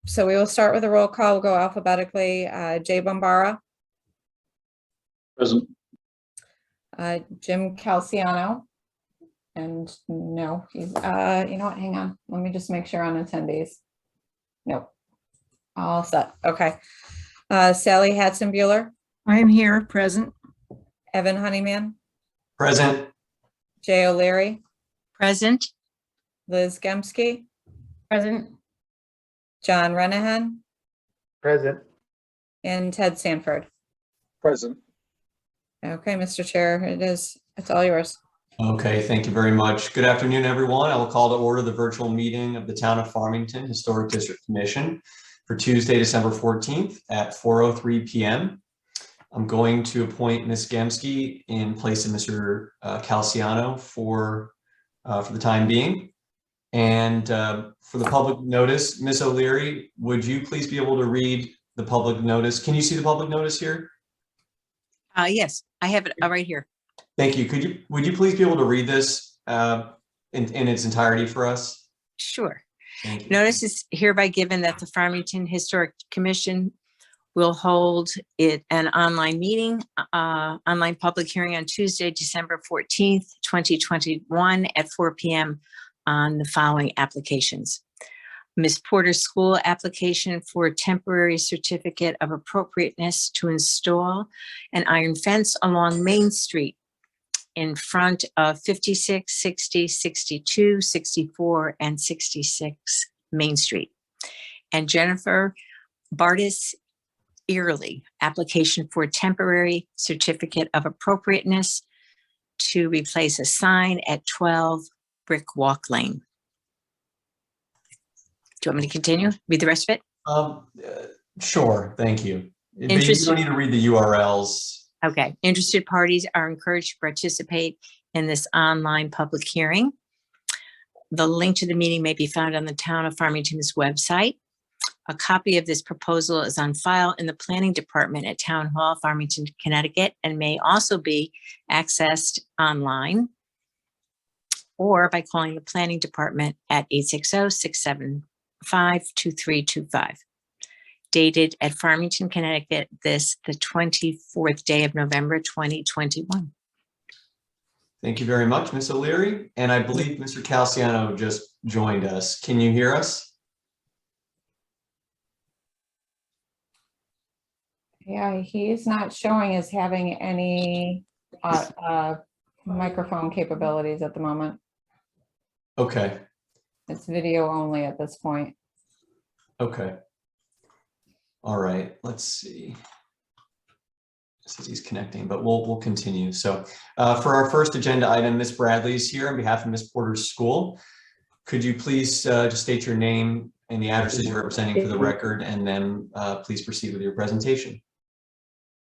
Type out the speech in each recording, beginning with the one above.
So we will start with a roll call. We'll go alphabetically. Jay Bombara, Present. Jim Calciano, and no, he's, you know what, hang on. Let me just make sure on attendees. Nope. All set. Okay. Sally Hadson-Bueller, I'm here, present. Evan Honeyman, Present. Jay O'Leary, Present. Liz Gemsky, Present. John Renahan, Present. and Ted Sanford. Present. Okay, Mr. Chair, it's all yours. Okay, thank you very much. Good afternoon, everyone. I will call to order the virtual meeting of the Town of Farmington Historic District Commission for Tuesday, December 14th at 4:03 p.m. I'm going to appoint Ms. Gemsky in place of Mr. Calciano for the time being. And for the public notice, Ms. O'Leary, would you please be able to read the public notice? Can you see the public notice here? Yes, I have it right here. Thank you. Would you please be able to read this in its entirety for us? Sure. Thank you. Notice is hereby given that the Farmington Historic Commission will hold an online meeting, online public hearing on Tuesday, December 14th, 2021 at 4 p.m. on the following applications. Ms. Porter's school application for a temporary certificate of appropriateness to install an iron fence along Main Street in front of 56, 60, 62, 64, and 66 Main Street. And Jennifer Bardis Early, application for a temporary certificate of appropriateness to replace a sign at 12 Brick Walk Lane. Do you want me to continue? Read the rest of it? Sure, thank you. But you Interesting. don't need to read the URLs. Okay. Interested parties are encouraged to participate in this online public hearing. The link to the meeting may be found on the Town of Farmington's website. A copy of this proposal is on file in the Planning Department at Town Hall, Farmington, Connecticut, and may also be accessed online or by calling the Planning Department at 860-675-2325. Dated at Farmington, Connecticut, the 24th day of November, 2021. Thank you very much, Ms. O'Leary. And I believe Mr. Calciano just joined us. Can you hear us? Yeah, he's not showing as having any microphone capabilities at the moment. Okay, It's video only at this point. okay. All right, let's see. Says he's connecting, but we'll continue. So for our first agenda item, Ms. Bradley is here on behalf of Ms. Porter's school. Could you please just state your name and the addresses you're representing for the record, and then please proceed with your presentation.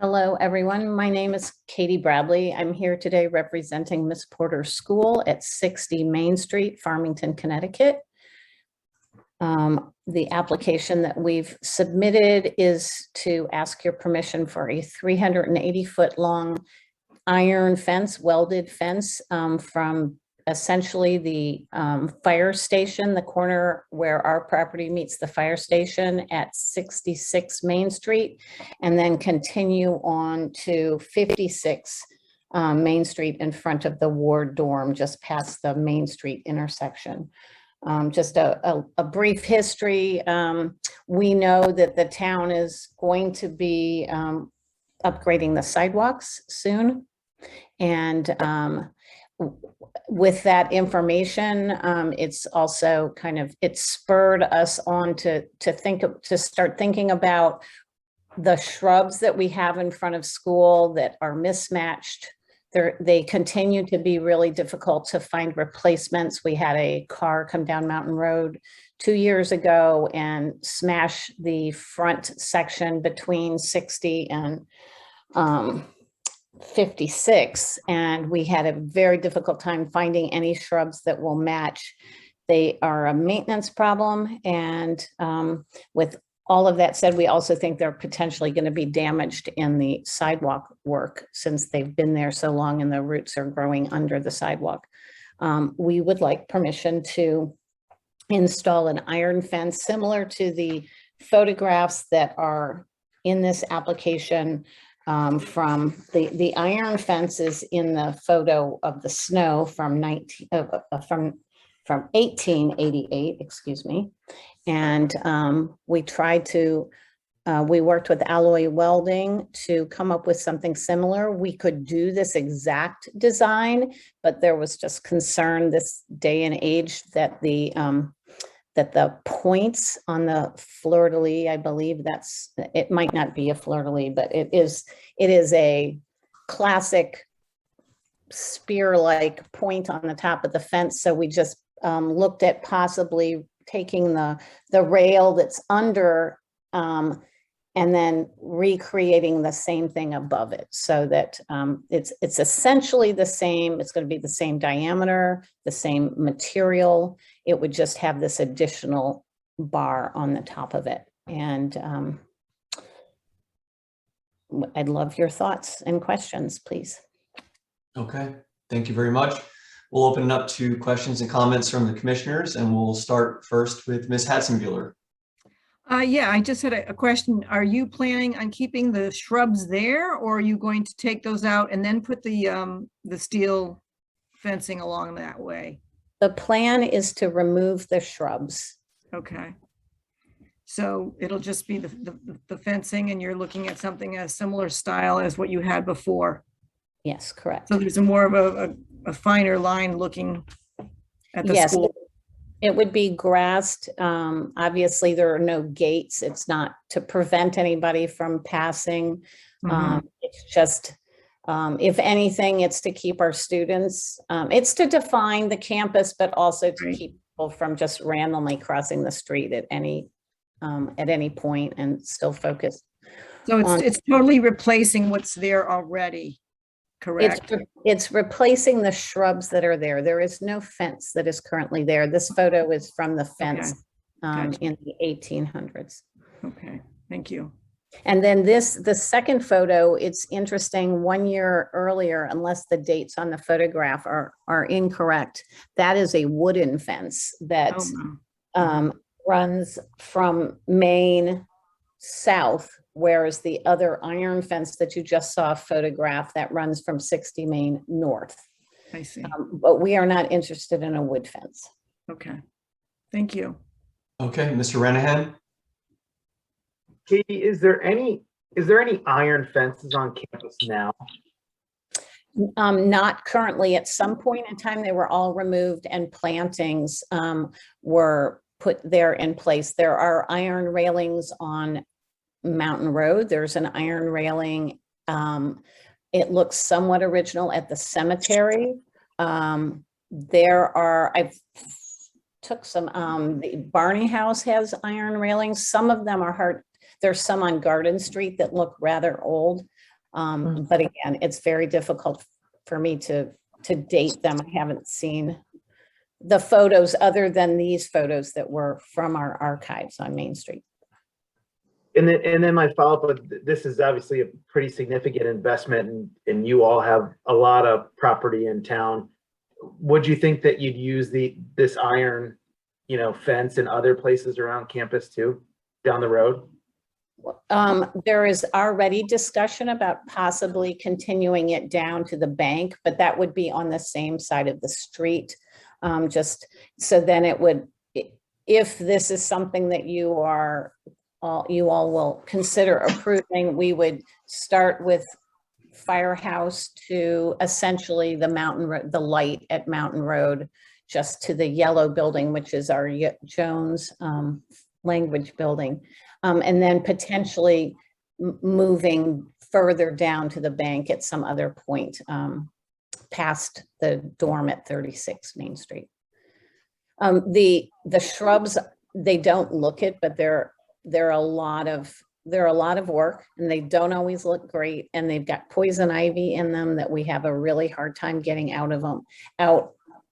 Hello, everyone. My name is Katie Bradley. I'm here today representing Miss Porter's school at 60 Main Street, Farmington, Connecticut. The application that we've submitted is to ask your permission for a 380-foot long iron fence, welded fence from essentially the fire station, the corner where our property meets the fire station at 66 Main Street, and then continue on to 56 Main Street in front of the Ward dorm, just past the Main Street intersection. Just a brief history. We know that the town is going to be upgrading the sidewalks soon. And with that information, it's also it spurred us on to start thinking about the shrubs that we have in front of school that are mismatched. They continue to be really difficult to find replacements. We had a car come down Mountain Road 2 years ago and smash the front section between 60 and 56. And we had a very difficult time finding any shrubs that will match. They are a maintenance problem. And with all of that said, we also think they're potentially going to be damaged in the sidewalk work since they've been there so long and the roots are growing under the sidewalk. We would like permission to install an iron fence similar to the photographs that are in this application from the iron fence is in the photo of the snow from 1888, excuse me. And we tried to, we worked with Alloy Welding to come up with something similar. We could do this exact design, but there was just concern this day and age that the points on the fleur-de-lis, I believe it might not be a fleur-de-lis, but it is a classic spear-like point on the top of the fence. So we just looked at possibly taking the rail that's under and then recreating the same thing above it so that it's essentially the same. It's going to be the same diameter, the same material. It would just have this additional bar on the top of it. And I'd love your thoughts and questions, please. Okay, thank you very much. We'll open it up to questions and comments from the commissioners, and we'll start first with Ms. Hatzenbuehler. Yeah, I just had a question. Are you planning on keeping the shrubs there, or are you going to take those out and then put the steel fencing along that way? The plan is to remove the shrubs. Okay. So it'll just be the fencing, and you're looking at something a similar style as what you had before. Yes, correct. So there's a more of a finer line looking at the Yes, school. it would be grassed. Obviously, there are no gates. It's not to prevent anybody from passing. It's just, if anything, it's to keep our students, it's to define the campus, but also to Right. keep people from just randomly crossing the street at any point and still focus. So on- it's totally replacing what's there already, correct? It's replacing the shrubs that are there. There is no fence that is currently there. This photo is from the fence Gotcha. in the 1800s. Okay, thank you. And then the second photo, it's interesting, 1 year earlier, unless the dates on the photograph are incorrect, that is a wooden fence that Oh, wow. runs from Maine south, whereas the other iron fence that you just saw a photograph that runs from 60 Maine north. I see. But we are not interested in a wood fence. Okay, thank you. Okay, Mr. Renahan. Katie, is there any iron fences on campus now? Not currently. At some point in time, they were all removed and plantings were put there in place. There are iron railings on Mountain Road. There's an iron railing. It looks somewhat original at the cemetery. I've took some, the Barney House has iron railings. Some of them are hard. There's some on Garden Street that look rather old. But again, it's very difficult for me to date them. I haven't seen the photos other than these photos that were from our archives on Main Street. And then my follow-up, this is obviously a pretty significant investment, and you all have a lot of property in town. Would you think that you'd use this iron, fence in other places around campus too, down the road? There is already discussion about possibly continuing it down to the bank, but that would be on the same side of the street. Just so then it would, if this is something that you all will consider approving, we would start with Firehouse to essentially the light at Mountain Road, just to the yellow building, which is our Jones language building. And then potentially moving further down to the bank at some other point past the dorm at 36 Main Street. The shrubs, they don't look it, but they're a lot of work, and they don't always look great, and they've got poison ivy in them that we have a really hard time getting out.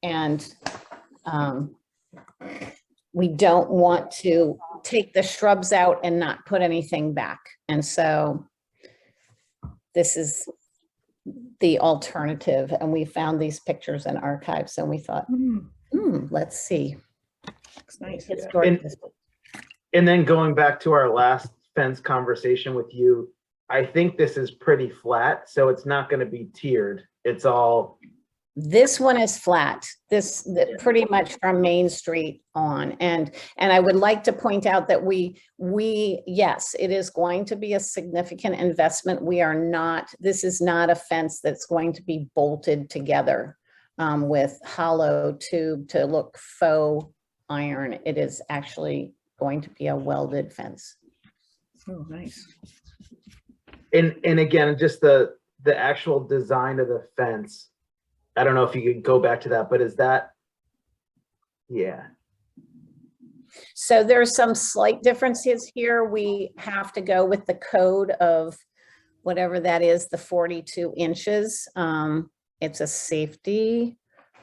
And we don't want to take the shrubs out and not put anything back. And so this is the alternative. And we found these pictures in archives, and we thought, let's see. Looks nice. It's gorgeous. And then going back to our last fence conversation with you, I think this is pretty flat, so it's not going to be tiered. It's all, This one is flat, pretty much from Main Street on. And I would like to point out that yes, it is going to be a significant investment. This is not a fence that's going to be bolted together with hollow tube to look faux iron. It is actually going to be a welded fence. Oh, nice. and again, just the actual design of the fence. I don't know if you could go back to that, but is that, yeah. So there's some slight differences here. We have to go with the code of whatever that is, the 42 inches. It's a safety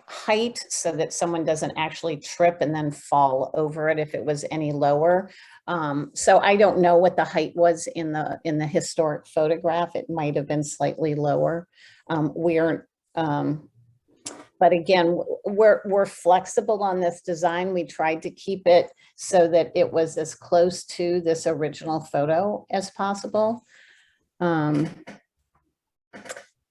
height so that someone doesn't actually trip and then fall over it if it was any lower. So I don't know what the height was in the historic photograph. It might have been slightly lower. But again, we're flexible on this design. We tried to keep it so that it was as close to this original photo as possible.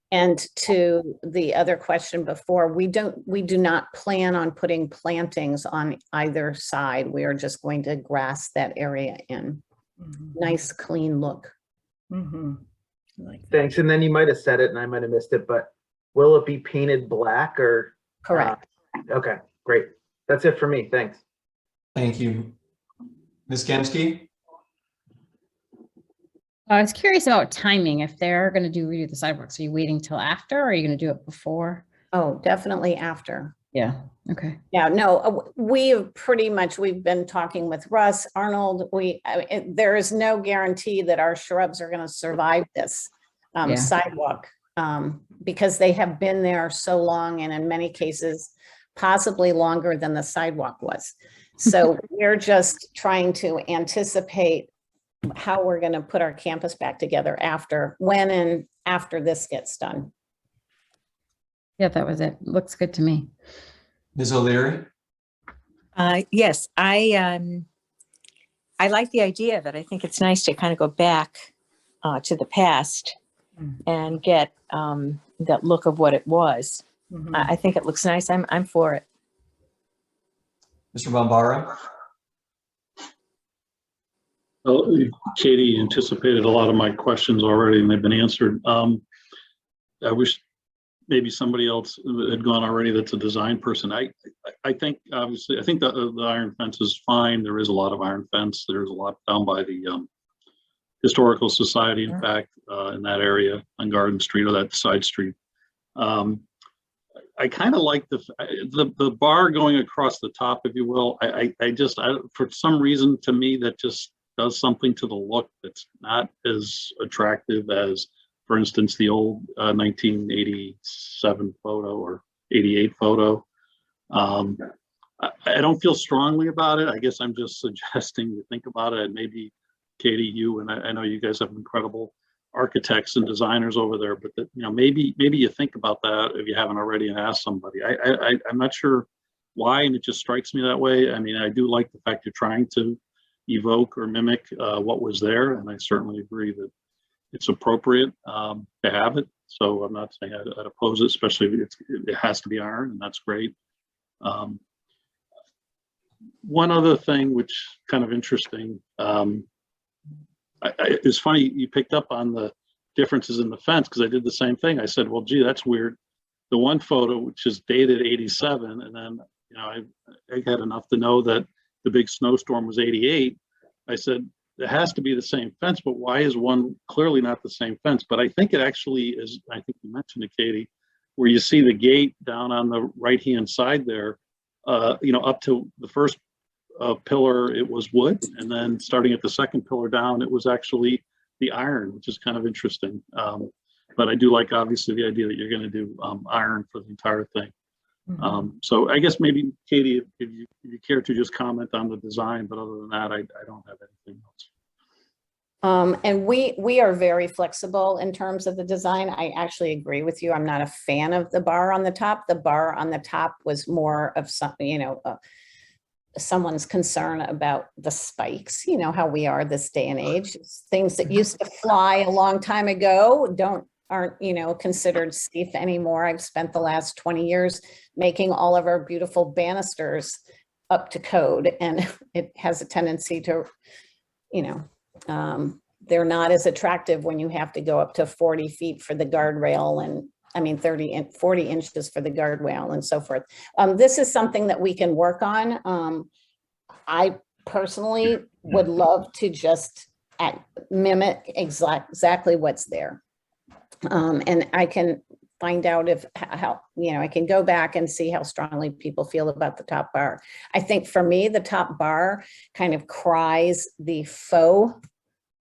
And to the other question before, we do not plan on putting plantings on either side. We are just going to grass that area in. Nice, clean look. Thanks. And then you might have said it and I might have missed it, but will it be painted black or? Correct. Okay, great. That's it for me. Thanks. Thank you. Ms. Gemske? I was curious about timing. If they're going to redo the sidewalks, are you waiting till after, or are you going to do it before? Oh, definitely after. Yeah. Okay. Yeah, no, we've been talking with Russ, Arnold. There is no guarantee that our shrubs are going to survive this sidewalk because they have been there so long, and in many cases, possibly longer than the sidewalk was. So we're just trying to anticipate how we're going to put our campus back together after this gets done. Yeah, that was it. Looks good to me. Ms. O'Leary? Yes, I like the idea of it. I think it's nice to kind of go back to the past and get that look of what it was. I think it looks nice. I'm for it. Mr. Bombara? Well, Katie anticipated a lot of my questions already and they've been answered. I wish maybe somebody else had gone already that's a design person. I think, obviously, I think the iron fence is fine. There is a lot of iron fence. There's a lot down by the Historical Society, in fact, in that area on Garden Street or that side street. I kind of like the bar going across the top, if you will. I for some reason, to me, that just does something to the look that's not as attractive as, for instance, the old 1987 photo or 88 photo. I don't feel strongly about it. I guess I'm just suggesting you think about it. And maybe Katie, you, and I know you guys have incredible architects and designers over there, but that, maybe you think about that if you haven't already and ask somebody. I'm not sure why, and it just strikes me that way. I mean, I do like the fact you're trying to evoke or mimic what was there, and I certainly agree that it's appropriate to have it. So I'm not saying I'd oppose it, especially if it has to be iron, and that's great. One other thing, which kind of interesting, it's funny you picked up on the differences in the fence, because I did the same thing. I said, well, gee, that's weird. The one photo, which is dated 87, and then I had enough to know that the big snowstorm was 88. I said, it has to be the same fence, but why is one clearly not the same fence? But I think it actually is, I think you mentioned it, Katie, where you see the gate down on the right-hand side there, up to the first pillar, it was wood. And then starting at the second pillar down, it was actually the iron, which is kind of interesting. But I do like, obviously, the idea that you're going to do iron for the entire thing. So I guess maybe, Katie, if you care to just comment on the design, but other than that, I don't have anything else. And we are very flexible in terms of the design. I actually agree with you. I'm not a fan of the bar on the top. The bar on the top was more of something, someone's concern about the spikes, you know, how we are this day and age. Things that used to fly a long time ago aren't, you know, considered safe anymore. I've spent the last 20 years making all of our beautiful banisters up to code, and it has a tendency to, you know, they're not as attractive when you have to go up to 40 feet for the guardrail, and I mean 30 and 40 inches for the guardrail and so forth. This is something that we can work on. I personally would love to just mimic exactly what's there. And I can find out how, you know, I can go back and see how strongly people feel about the top bar. I think for me, the top bar kind of cries the faux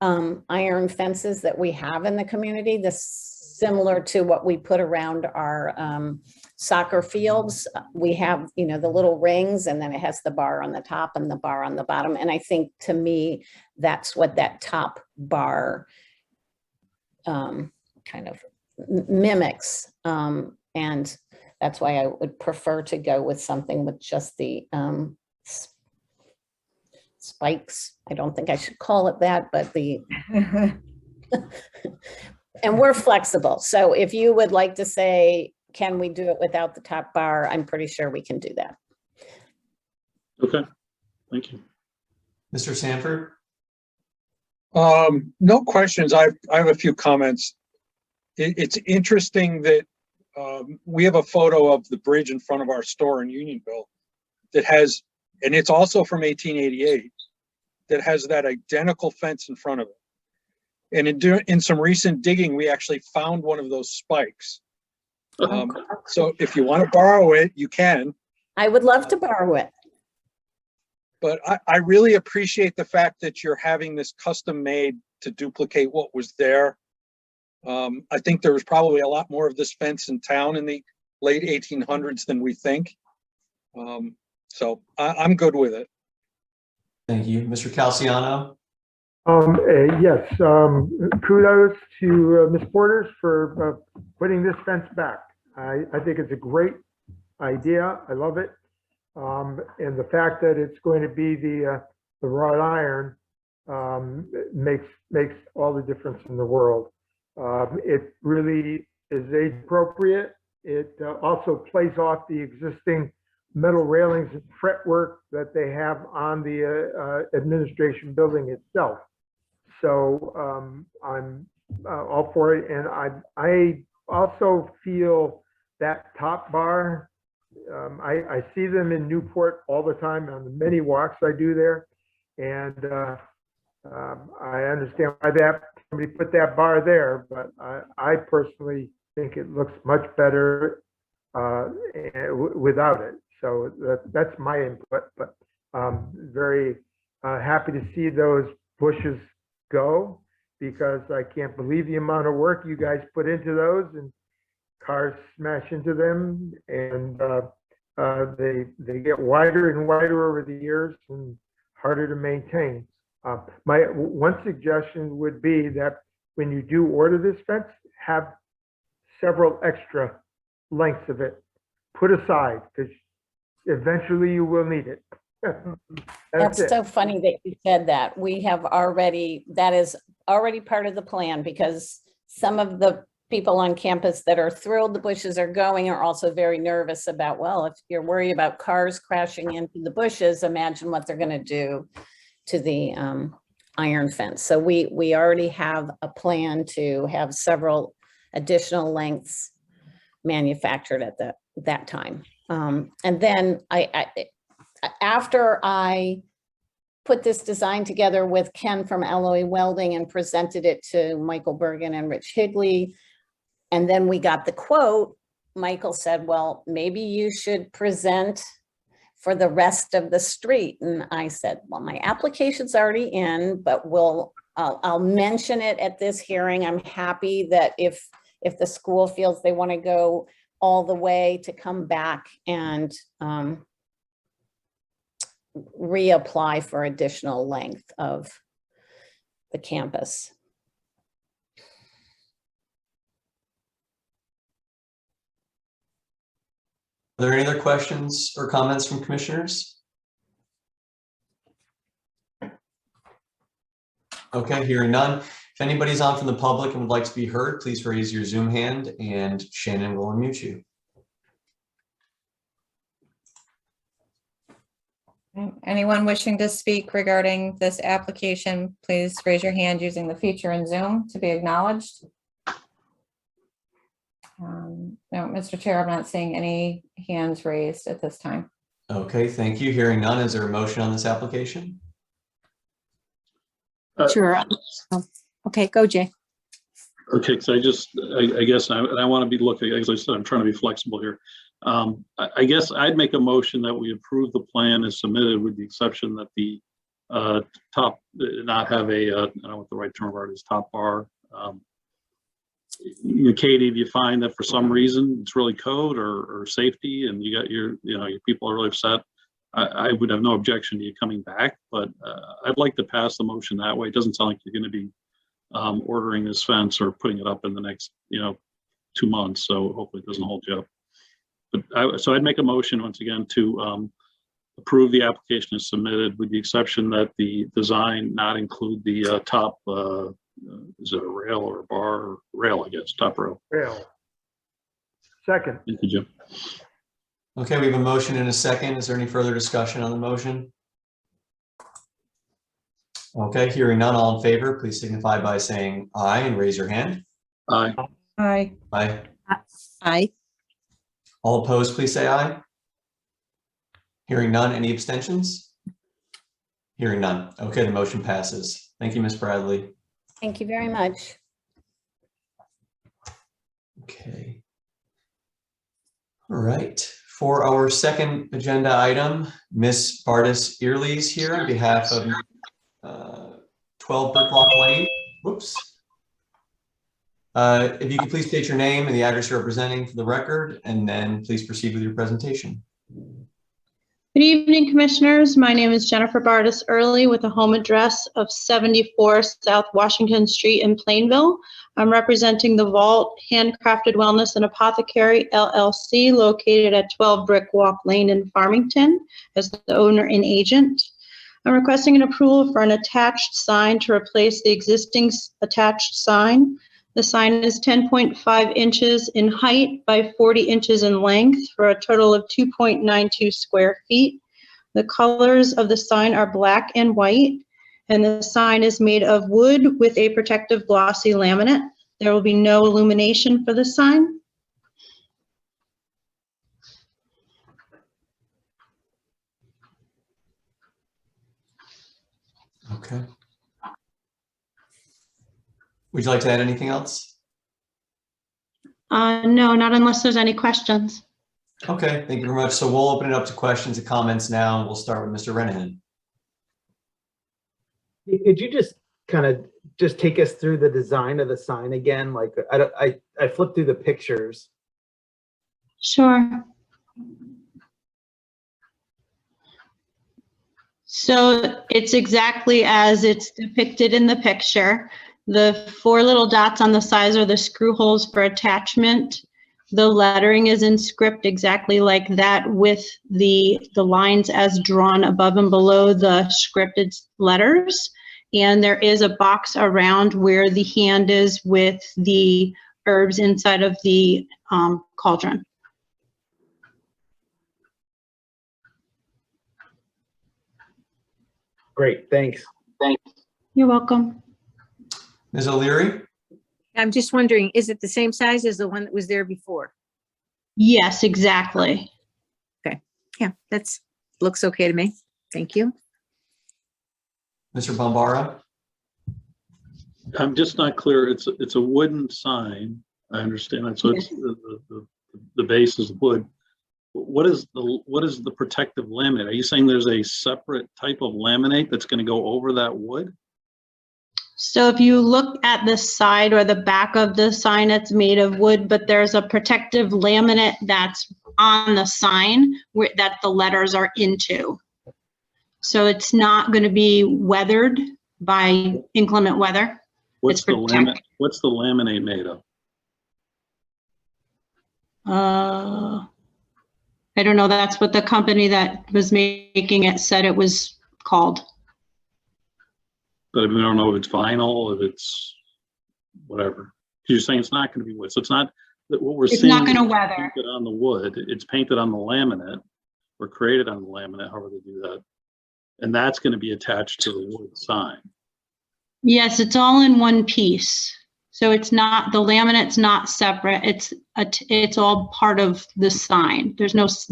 iron fences that we have in the community, similar to what we put around our soccer fields. We have, you know, the little rings, and then it has the bar on the top and the bar on the bottom. And I think, to me, that's what that top bar kind of mimics. And that's why I would prefer to go with something with just the spikes. I don't think I should call it that, but and we're flexible. So if you would like to say, can we do it without the top bar? I'm pretty sure we can do that. Okay, thank you. Mr. Sanford? No questions. I have a few comments. It's interesting that we have a photo of the bridge in front of our store in Unionville that has, and it's also from 1888, that has that identical fence in front of it. And in some recent digging, we actually found one of those spikes. So if you want to borrow it, you can. I would love to borrow it. But I really appreciate the fact that you're having this custom made to duplicate what was there. I think there was probably a lot more of this fence in town in the late 1800s than we think. So I'm good with it. Thank you. Mr. Calciano? Yes, kudos to Ms. Porters for putting this fence back. I think it's a great idea. I love it. And the fact that it's going to be the wrought iron makes all the difference in the world. It really is age appropriate. It also plays off the existing metal railings and fretwork that they have on the administration building itself. So I'm all for it. And I also feel that top bar, I see them in Newport all the time on the many walks I do there. And I understand why somebody put that bar there, but I personally think it looks much better without it. So that's my input, but very happy to see those bushes go, because I can't believe the amount of work you guys put into those, and cars smash into them, and they get wider and wider over the years and harder to maintain. My one suggestion would be that when you do order this fence, have several extra lengths of it put aside, because eventually you will need it. That's it. so funny that you said that. That is already part of the plan, because some of the people on campus that are thrilled the bushes are going are also very nervous about, well, if you're worried about cars crashing into the bushes, imagine what they're going to do to the iron fence. So we already have a plan to have several additional lengths manufactured at that time. And then after I put this design together with Ken from Alloy Welding and presented it to Michael Bergen and Rich Higley, and then we got the quote, Michael said, well, maybe you should present for the rest of the street. And I said, well, my application's already in, but I'll mention it at this hearing. I'm happy that if the school feels they want to go all the way, to come back and reapply for additional length of the campus. Are there any other questions or comments from commissioners? Okay, hearing none. If anybody's on from the public and would like to be heard, please raise your Zoom hand and Shannon will unmute you. Anyone wishing to speak regarding this application, please raise your hand using the feature in Zoom to be acknowledged. No, Mr. Chair, I'm not seeing any hands raised at this time. Okay, thank you. Hearing none, is there a motion on this application? Sure. Okay, go Jay. Okay, so I guess I want to be looking, as I said, I'm trying to be flexible here. I guess I'd make a motion that we approve the plan as submitted with the exception that the top, not have a, I don't know what the right term for it is, top bar. Katie, if you find that for some reason it's really code or safety and you got your people are really upset, I would have no objection to you coming back, but I'd like to pass the motion that way. It doesn't sound like you're going to be ordering this fence or putting it up in the next 2 months, so hopefully it doesn't hold you up. But so I'd make a motion once again to approve the application as submitted with the exception that the design not include the top is it a rail or a bar or rail, I guess, top rail. Rail. Second. Thank you, Jim. Okay, we have a motion and a second. Is there any further discussion on the motion? Okay, hearing none, all in favor, please signify by saying aye and raise your hand. Aye. Aye. Aye. Aye. All opposed, please say aye. Hearing none, any abstentions? Hearing none. Okay, the motion passes. Thank you, Ms. Bradley. Thank you very much. Okay. All right. For our second agenda item, Ms. Bardis Early's here on behalf of 12 Brickwalk Lane. Whoops. If you could please state your name and the address you're representing for the record, and then please proceed with your presentation. Good evening, Commissioners. My name is Jennifer Bardis Early with a home address of 74 South Washington Street in Plainville. I'm representing the Vault Handcrafted Wellness and Apothecary LLC located at 12 Brickwalk Lane in Farmington as the owner and agent. I'm requesting an approval for an attached sign to replace the existing attached sign. The sign is 10.5 inches in height by 40 inches in length for a total of 2.92 square feet. The colors of the sign are black and white, and the sign is made of wood with a protective glossy laminate. There will be no illumination for the sign. Okay. Would you like to add anything else? No, not unless there's any questions. Okay, thank you very much. So we'll open it up to questions and comments now, and we'll start with Mr. Renahan. Could you just kind of just take us through the design of the sign again? Like I flipped through the pictures. Sure. So it's exactly as it's depicted in the picture. The 4 little dots on the sides are the screw holes for attachment. The lettering is in script exactly like that with the lines as drawn above and below the scripted letters. And there is a box around where the hand is with the herbs inside of the cauldron. Great, thanks. You're welcome. Ms. O'Leary? I'm just wondering, is it the same size as the one that was there before? Yes, exactly. Yeah, that's looks okay to me. Thank you. Mr. Bombara? I'm just not clear. It's a wooden sign. I understand that. So it's the base is wood. What is the protective laminate? Are you saying there's a separate type of laminate that's going to go over that wood? So if you look at the side or the back of the sign, it's made of wood, but there's a protective laminate that's on the sign that the letters are into. So it's not going to be weathered by inclement weather. What's the laminate made of? I don't know. That's what the company that was making it said it was called. But I mean, I don't know if it's vinyl, if it's whatever. You're saying it's not going to be wood. So it's not that what we're It's seeing. not gonna is weather. Painted on the wood. It's painted on the laminate or created on the laminate, however they do that. And that's going to be attached to the wood sign. Yes, it's all in one piece. So it's not, the laminate's not separate. It's all part of the sign. There's it's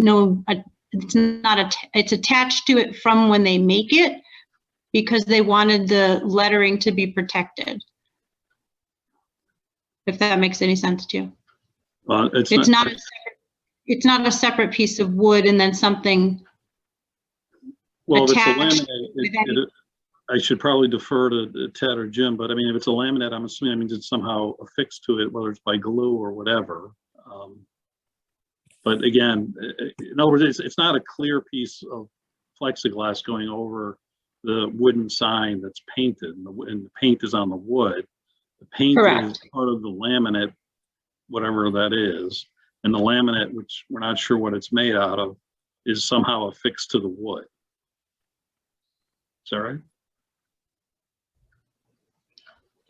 not, it's attached to it from when they make it because they wanted the lettering to be protected. If that makes any sense to you. It's not a separate piece of wood and then something. Well, if it's a attached laminate, I should probably defer to Ted or Jim, but I mean, if it's a laminate, I'm assuming that means it's somehow affixed to it, whether it's by glue or whatever. But again, in other words, it's not a clear piece of plexiglass going over the wooden sign that's painted, and the paint is on the wood. The paint Correct. is part of the laminate, whatever that is, and the laminate, which we're not sure what it's made out of, is somehow affixed to the wood. Is that right?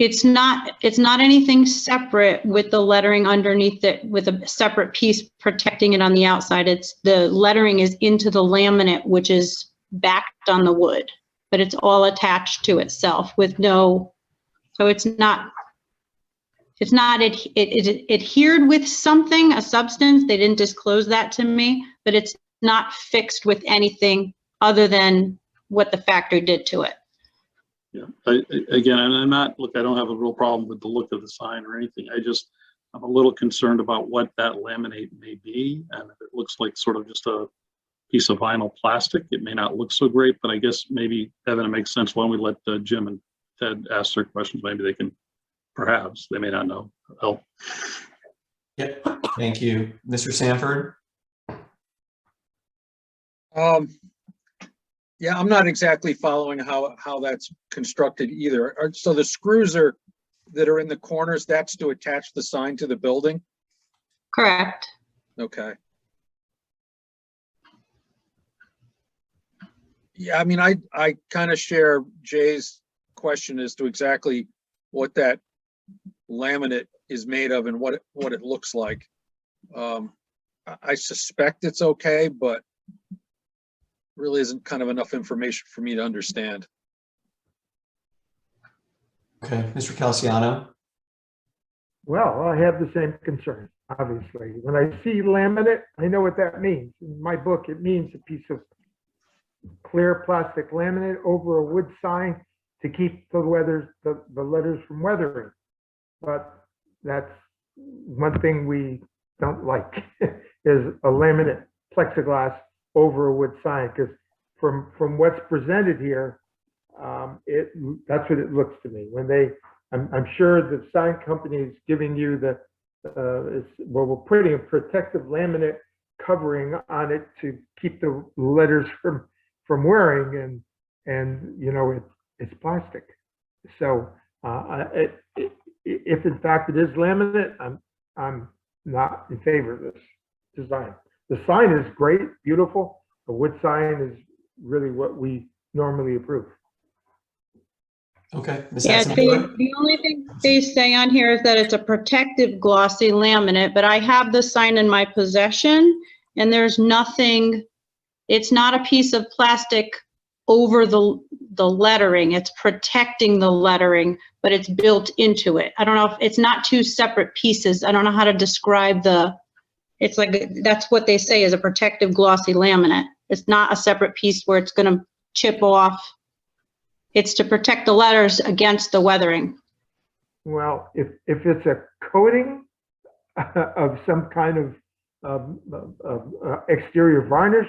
It's not anything separate with the lettering underneath it with a separate piece protecting it on the outside. It's the lettering is into the laminate, which is backed on the wood, but it's all attached to itself with no, so it's not adhered with something, a substance. They didn't disclose that to me, but it's not fixed with anything other than what the factory did to it. Yeah, again, I'm not, look, I don't have a real problem with the look of the sign or anything. I'm a little concerned about what that laminate may be. And if it looks like sort of just a piece of vinyl plastic, it may not look so great, but I guess maybe, Evan, it makes sense. Why don't we let Jim and Ted ask their questions? Maybe they can, perhaps, they may not know, help. Yep, thank you. Mr. Sanford? Yeah, I'm not exactly following how that's constructed either. So the screws that are in the corners, that's to attach the sign to the building? Correct. Okay. Yeah, I mean, I kind of share Jay's question as to exactly what that laminate is made of and what it looks like. I suspect it's okay, but really isn't kind of enough information for me to understand. Okay, Mr. Calciano? Well, I have the same concern, obviously. When I see laminate, I know what that means. In my book, it means a piece of clear plastic laminate over a wood sign to keep the letters from weathering. But that's one thing we don't like is a laminate plexiglass over a wood sign, because from what's presented here, that's what it looks to me. When I'm sure the sign company is giving you well, we're putting a protective laminate covering on it to keep the letters from wearing, and you know it's plastic. So if in fact it is laminate, I'm not in favor of this design. The sign is great, beautiful. The wood sign is really what we normally approve. Okay. Yeah, the only thing they say on here is that it's a protective glossy laminate, but I have the sign in my possession and there's nothing, it's not a piece of plastic over the lettering. It's protecting the lettering, but it's built into it. I don't know if it's not two separate pieces. I don't know how to describe it's like, that's what they say is a protective glossy laminate. It's not a separate piece where it's going to chip off. It's to protect the letters against the weathering. Well, if it's a coating of some kind of exterior varnish,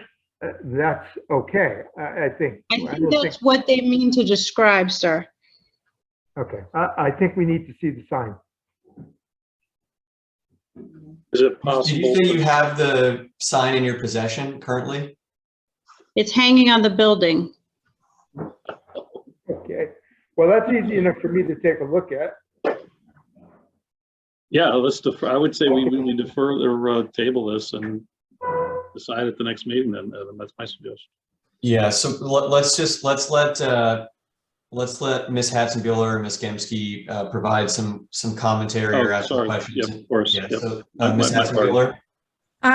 that's okay, I think. I think that's what they mean to describe, sir. Okay, I think we need to see the sign. Is it possible? Did you say you have the sign in your possession currently? It's hanging on the building. Okay, well, that's easy enough for me to take a look at. Yeah, let's defer. I would say we defer or table this and decide at the next meeting then. That's my suggestion. Yeah, so let's let let's let Ms. Hatzenbuehler and Ms. Gemske provide some commentary or Oh, ask some sorry. questions. Yep, of course. Yeah, Yep. so My- Ms. my part. Hatzenbuehler?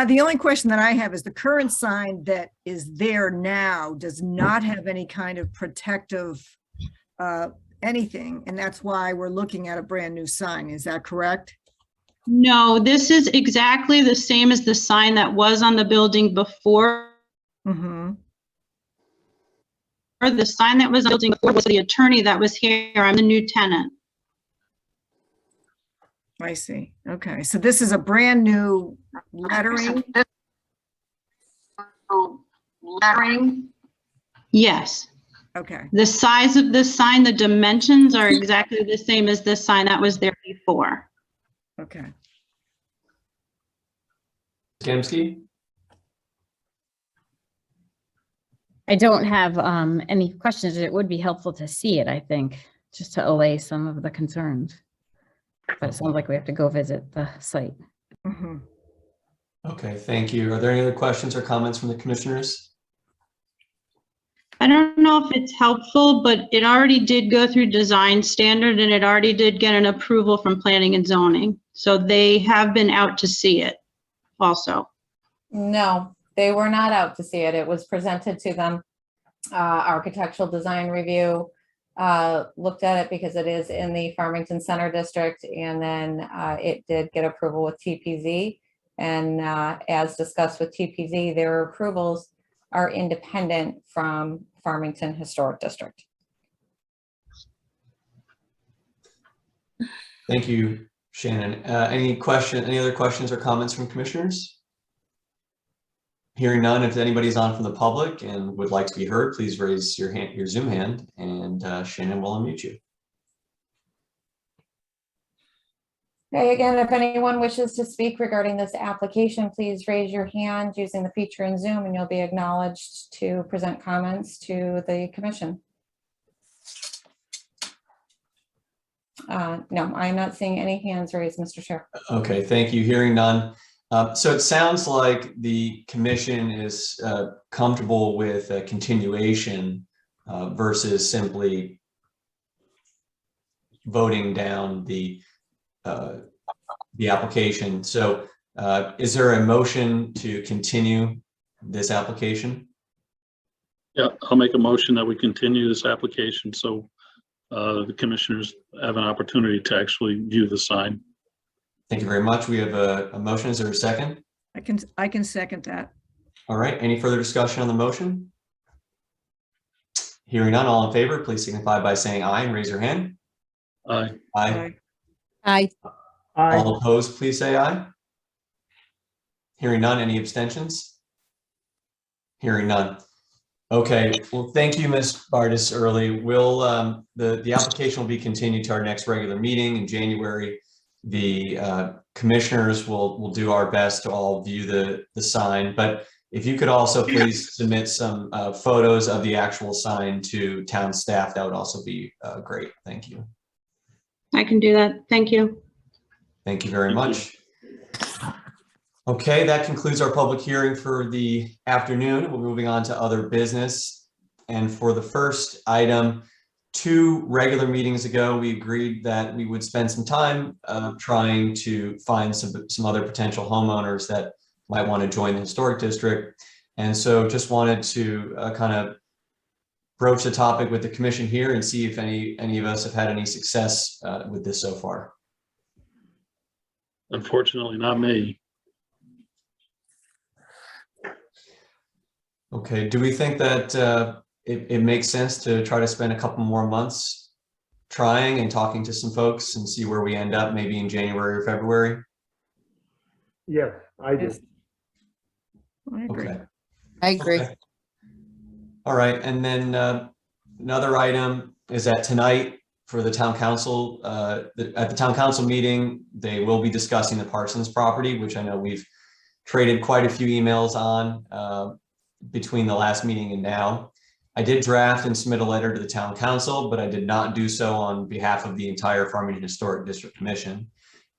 The only question that I have is the current sign that is there now does not have any kind of protective anything, and that's why we're looking at a brand new sign. Is that correct? No, this is exactly the same as the sign that was on the building before. Mm-hmm. Or the sign that was on the building before was the attorney that was here. I'm the new tenant. I see. Okay, so this is a brand new lettering. Yes. Okay, The size of this sign, the dimensions are exactly the same as the sign that was there before. okay. Gemske? I don't have any questions. It would be helpful to see it, I think, just to allay some of the concerns. But it sounds like we have to go visit the site. Mm-hmm. Okay, thank you. Are there any other questions or comments from the commissioners? I don't know if it's helpful, but it already did go through design standard and it already did get an approval from planning and zoning. So they have been out to see it also. No, they were not out to see it. It was presented to them. Architectural design review looked at it because it is in the Farmington Center District, and then it did get approval with TPZ. And as discussed with TPZ, their approvals are independent from Farmington Historic District. Thank you, Shannon. Any other questions or comments from commissioners? Hearing none, if anybody's on from the public and would like to be heard, please raise your hand, your Zoom hand, and Shannon will unmute you. Okay, again, if anyone wishes to speak regarding this application, please raise your hand using the feature in Zoom and you'll be acknowledged to present comments to the commission. No, I'm not seeing any hands raised, Mr. Chair. Okay, thank you. Hearing none. So it sounds like the commission is comfortable with a continuation versus simply voting down the application. So is there a motion to continue this application? Yeah, I'll make a motion that we continue this application so the commissioners have an opportunity to actually view the sign. Thank you very much. We have a motion. Is there a second? I can second that. All right. Any further discussion on the motion? Hearing none, all in favor, please signify by saying aye and raise your hand. Aye. Aye. Aye. Aye. All opposed, please say aye. Hearing none, any abstentions? Hearing none. Okay, well, thank you, Ms. Bardis Early. We'll, the application will be continued to our next regular meeting in January. The commissioners will do our best to all view the sign, but if you could also please submit some photos of the actual sign to town staff, that would also be great. Thank you. I can do that. Thank you. Thank you very much. Okay, that concludes our public hearing for the afternoon. We're moving on to other business. And for the first item, 2 regular meetings ago, we agreed that we would spend some time trying to find some other potential homeowners that might want to join the historic district. And so just wanted to kind of broach the topic with the commission here and see if any of us have had any success with this so far. Unfortunately, not me. Okay, do we think that it makes sense to try to spend a couple more months trying and talking to some folks and see where we end up maybe in January or February? Yes, I do. Yes. I agree. Okay. I agree. Okay. All right, and then another item is that tonight for the town council, at the town council meeting, they will be discussing the Parsons property, which I know we've traded quite a few emails on between the last meeting and now. I did draft and submit a letter to the town council, but I did not do so on behalf of the entire Farmington Historic District Commission.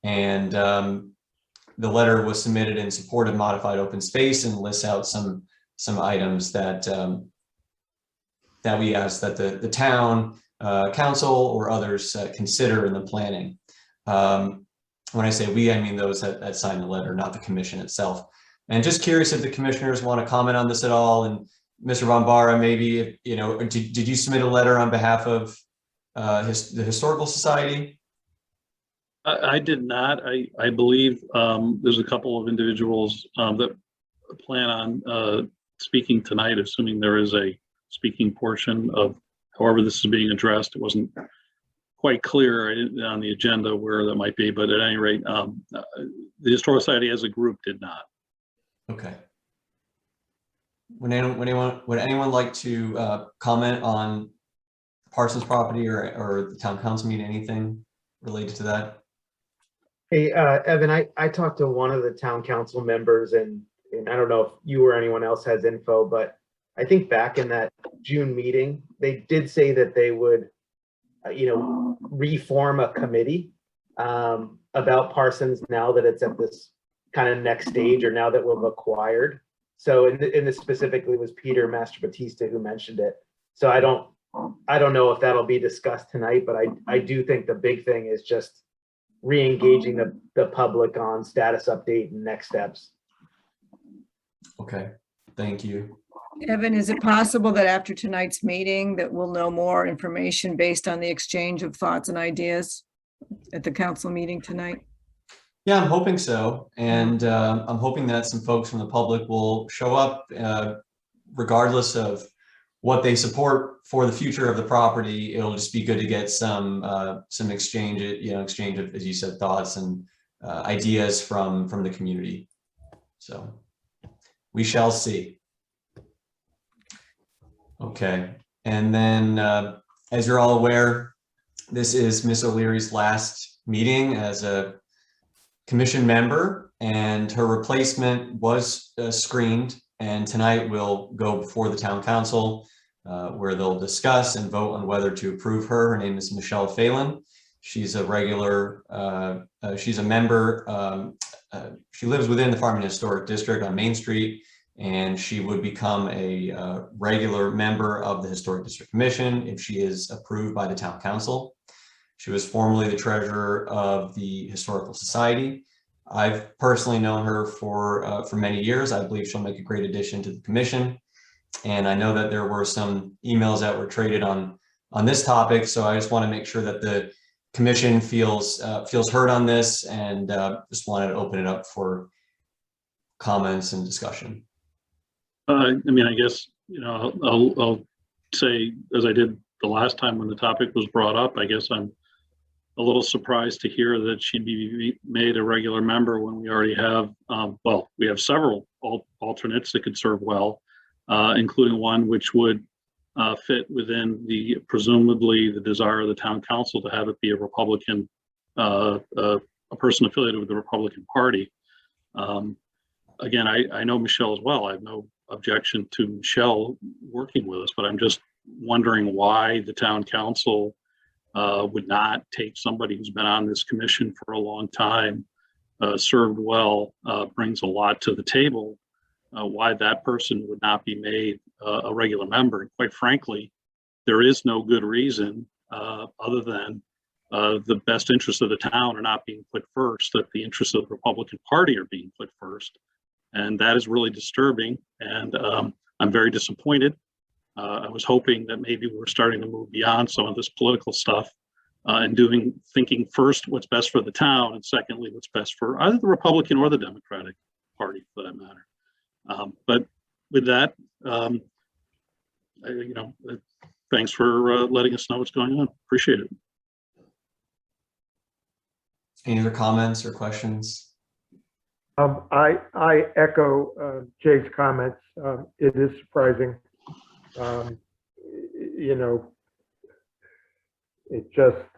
And the letter was submitted in support of modified open space and lists out some items that that we asked that the town council or others consider in the planning. When I say we, I mean those that signed the letter, not the commission itself. And just curious if the commissioners want to comment on this at all. And Mr. Von Barra, maybe, you know, did you submit a letter on behalf of the Historical Society? I did not. I believe there's a couple of individuals that plan on speaking tonight, assuming there is a speaking portion of however this is being addressed. It wasn't quite clear on the agenda where that might be, but at any rate, the Historical Society as a group did not. Okay. Would anyone like to comment on Parsons property or the town council meeting, anything related to that? Hey, Evan, I talked to one of the town council members and I don't know if you or anyone else has info, but I think back in that June meeting, they did say that they would, you know, reform a committee about Parsons now that it's at this kind of next stage, or now that we've acquired. So, and this specifically was Peter Master-Batista who mentioned it. So I don't know if that'll be discussed tonight, but I do think the big thing is just re-engaging the public on status update and next steps. Okay, thank you. Evan, is it possible that after tonight's meeting that we'll know more information based on the exchange of thoughts and ideas at the council meeting tonight? Yeah, I'm hoping so. And I'm hoping that some folks from the public will show up regardless of what they support for the future of the property. It'll just be good to get some exchange, exchange of, as you said, thoughts and ideas from the community. So we shall see. Okay, and then as you're all aware, this is Miss O'Leary's last meeting as a commission member, and her replacement was screened, and tonight we'll go before the town council where they'll discuss and vote on whether to approve her. Her name is Michelle Phelan. She's a regular, she's a member, she lives within the Farmington Historic District on Main Street, and she would become a regular member of the Historic District Commission if she is approved by the town council. She was formerly the treasurer of the Historical Society. I've personally known her for many years. I believe she'll make a great addition to the commission. And I know that there were some emails that were traded on this topic. So I just want to make sure that the commission feels heard on this, and just wanted to open it up for comments and discussion. I mean, I guess, I'll say, as I did the last time when the topic was brought up, I guess I'm a little surprised to hear that she'd be made a regular member when we already have, we have several alternates that could serve well, including one which would fit within presumably the desire of the town council to have it be a Republican, a person affiliated with the Republican Party. Again, I know Michelle as well. I have no objection to Michelle working with us, but I'm just wondering why the town council would not take somebody who's been on this commission for a long time, served well, brings a lot to the table, why that person would not be made a regular member. And quite frankly, there is no good reason other than the best interests of the town are not being put first, that the interests of the Republican Party are being put first. And that is really disturbing. And I'm very disappointed. I was hoping that maybe we're starting to move beyond some of this political stuff and thinking first what's best for the town, and secondly what's best for either the Republican or the Democratic Party, for that matter. But with that, thanks for letting us know what's going on. Appreciate it. Any other comments or questions? I echo Jay's comments. It is surprising. It just,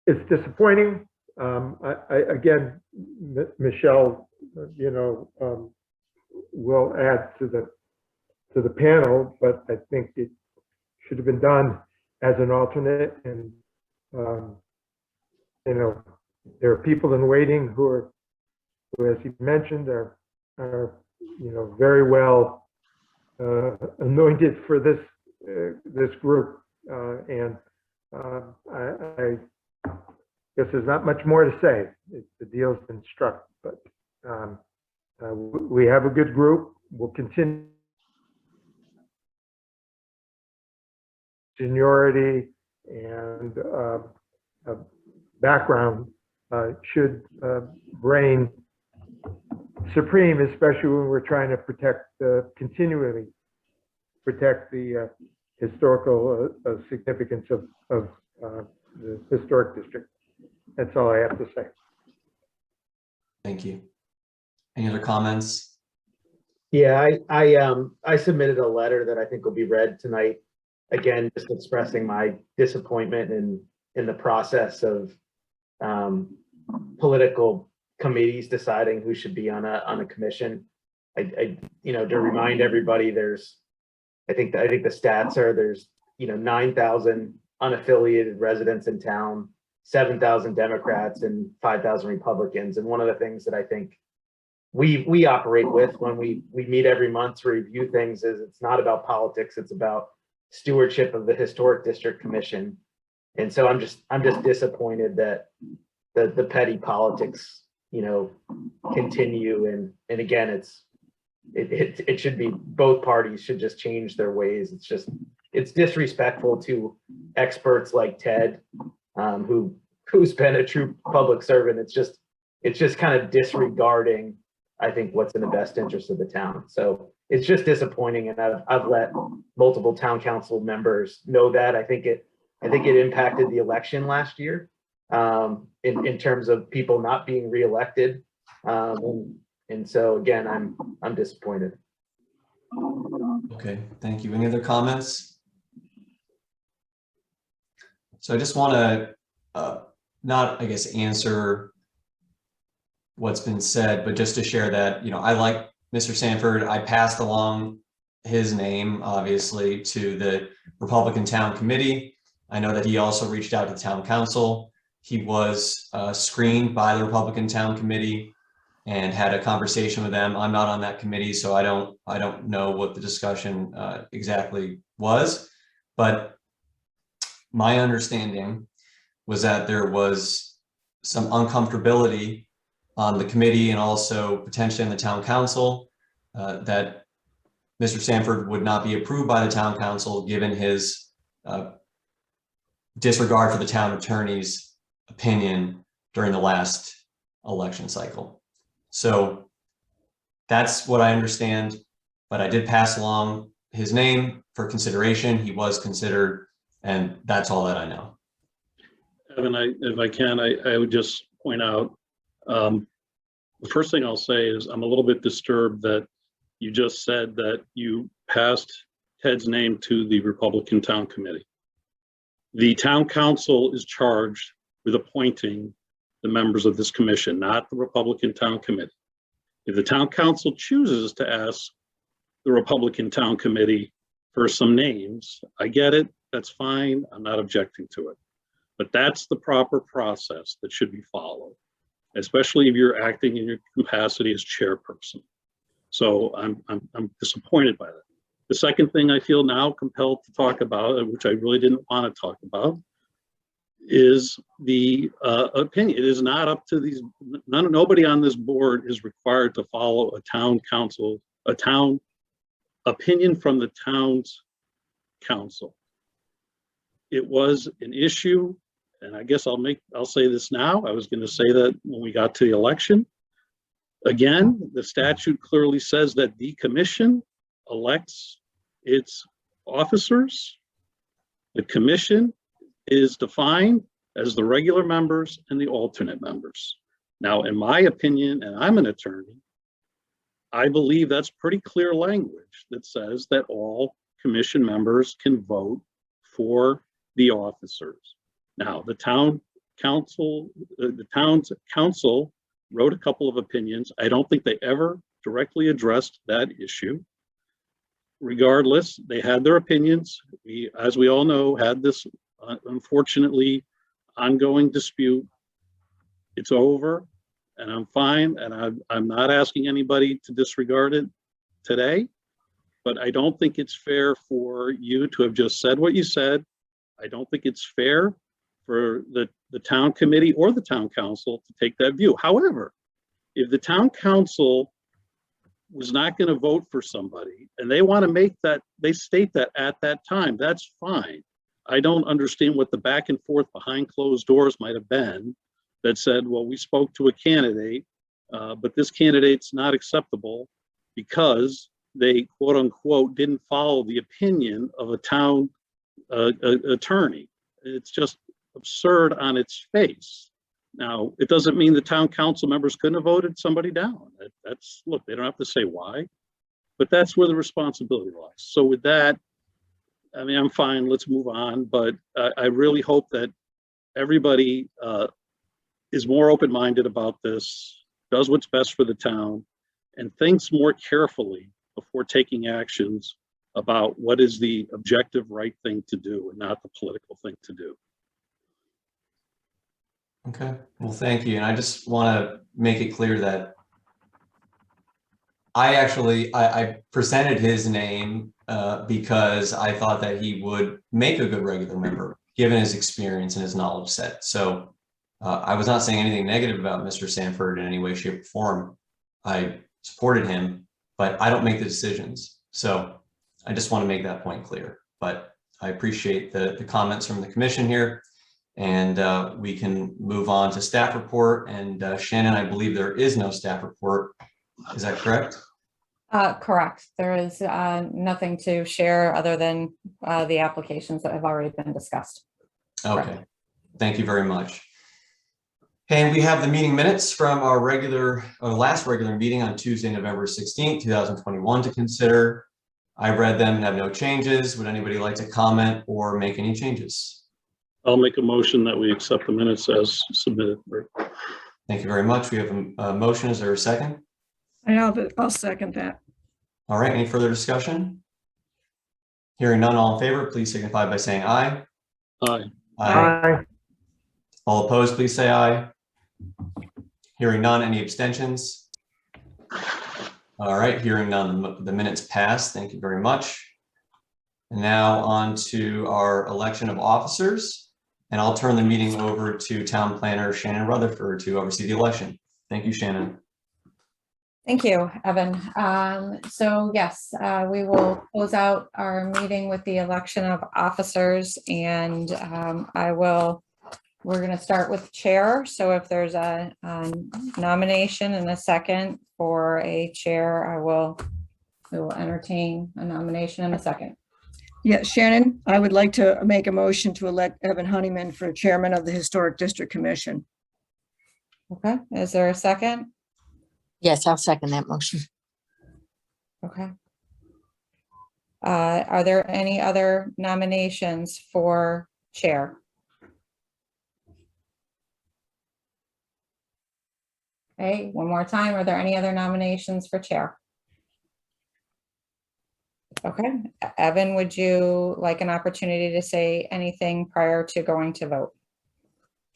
it's disappointing. Again, Michelle, will add to the panel, but I think it should have been done as an alternate. And, there are people in waiting who, as you mentioned, are very well anointed for this group. And I guess there's not much more to say. The deal's been struck, but we have a good group. We'll continue. Seniority and background should reign supreme, especially when we're trying to continually protect the historical significance of the historic district. That's all I have to say. Thank you. Any other comments? Yeah, I submitted a letter that I think will be read tonight. Again, just expressing my disappointment in the process of political committees deciding who should be on a commission. To remind everybody, I think the stats are there's 9,000 unaffiliated residents in town, 7,000 Democrats and 5,000 Republicans. And one of the things that I think we operate with when we meet every month to review things is it's not about politics, it's about stewardship of the Historic District Commission. And so I'm just disappointed that the petty politics, continue. And again, it should be both parties should just change their ways. It's disrespectful to experts like Ted, who's been a true public servant. It's just kind of disregarding, I think, what's in the best interest of the town. So it's just disappointing, and I've let multiple town council members know that. I think it impacted the election last year in terms of people not being reelected, and so again, I'm disappointed. Okay, thank you. Any other comments? So I just want to not, I guess, answer what's been said, but just to share that, I like Mr. Sanford. I passed along his name, obviously, to the Republican Town Committee. I know that he also reached out to Town Council. He was screened by the Republican Town Committee and had a conversation with them. I'm not on that committee, so I don't know what the discussion exactly was, but my understanding was that there was some uncomfortability on the committee and also potentially on the town council that Mr. Sanford would not be approved by the town council given his disregard for the town attorney's opinion during the last election cycle. So that's what I understand, but I did pass along his name for consideration. He was considered, and that's all that I know. Evan, if I can, I would just point out, the first thing I'll say is I'm a little bit disturbed that you just said that you passed Ted's name to the Republican Town Committee. The town council is charged with appointing the members of this commission, not the Republican Town Committee. If the town council chooses to ask the Republican Town Committee for some names, I get it, that's fine, I'm not objecting to it. But that's the proper process that should be followed, especially if you're acting in your capacity as chairperson. So I'm disappointed by that. The second thing I feel now compelled to talk about, which I really didn't want to talk about, is the opinion. It is not up to these, nobody on this board is required to follow a town council, a town opinion from the town's council. It was an issue, and I guess I'll say this now. I was going to say that when we got to the election. Again, the statute clearly says that the commission elects its officers. The commission is defined as the regular members and the alternate members. Now, in my opinion, and I'm an attorney, I believe that's pretty clear language that says that all commission members can vote for the officers. Now, the town's council wrote a couple of opinions. I don't think they ever directly addressed that issue. Regardless, they had their opinions. We, as we all know, had this unfortunately ongoing dispute. It's over, and I'm fine, and I'm not asking anybody to disregard it today, but I don't think it's fair for you to have just said what you said I don't think it's fair for the town committee or the town council to take that view. However, if the town council was not going to vote for somebody and they want to make that, they state that at that time, that's fine. I don't understand what the back and forth behind closed doors might have been that said, well, we spoke to a candidate, but this candidate's not acceptable because they quote unquote didn't follow the opinion of a town attorney. It's just absurd on its face. Now, it doesn't mean the town council members couldn't have voted somebody down. That's, look, they don't have to say why, but that's where the responsibility lies. So with that, I mean, I'm fine, let's move on, but I really hope that everybody is more open-minded about this, does what's best for the town, and thinks more carefully before taking actions about what is the objective right thing to do and not the political thing to do. Okay, well, thank you. And I just want to make it clear that I presented his name because I thought that he would make a good regular member, given his experience and his knowledge set. So I was not saying anything negative about Mr. Sanford in any way, shape, or form. I supported him, but I don't make the decisions. So I just want to make that point clear. But I appreciate the comments from the commission here. And we can move on to staff report. And Shannon, I believe there is no staff report. Is that correct? Correct. There is nothing to share other than the applications that have already been discussed. Okay, Correct. Thank you very much. And we have the meeting minutes from our last regular meeting on Tuesday, November 16th, 2021 to consider. I read them and have no changes. Would anybody like to comment or make any changes? I'll make a motion that we accept the minutes as submitted. Thank you very much. We have a motion. Is there a second? I'll second that. All right, any further discussion? Hearing none, all in favor, please signify by saying aye. Aye. Aye. All opposed, please say aye. Hearing none, any abstentions? All right, hearing none, the minutes pass. Thank you very much. And now on to our election of officers. And I'll turn the meeting over to Town Planner Shannon Rutherford to oversee the election. Thank you, Shannon. Thank you, Evan. So yes, we will close out our meeting with the election of officers, and we're going to start with chair. So if there's a nomination and a second for a chair, we will entertain a nomination and a second. Yeah, Shannon, I would like to make a motion to elect Evan Honeyman for chairman of the Historic District Commission. Okay, is there a second? Yes, I'll second that motion. Okay. Are there any other nominations for chair? Okay, one more time. Are there any other nominations for chair? Okay, Evan, would you like an opportunity to say anything prior to going to vote?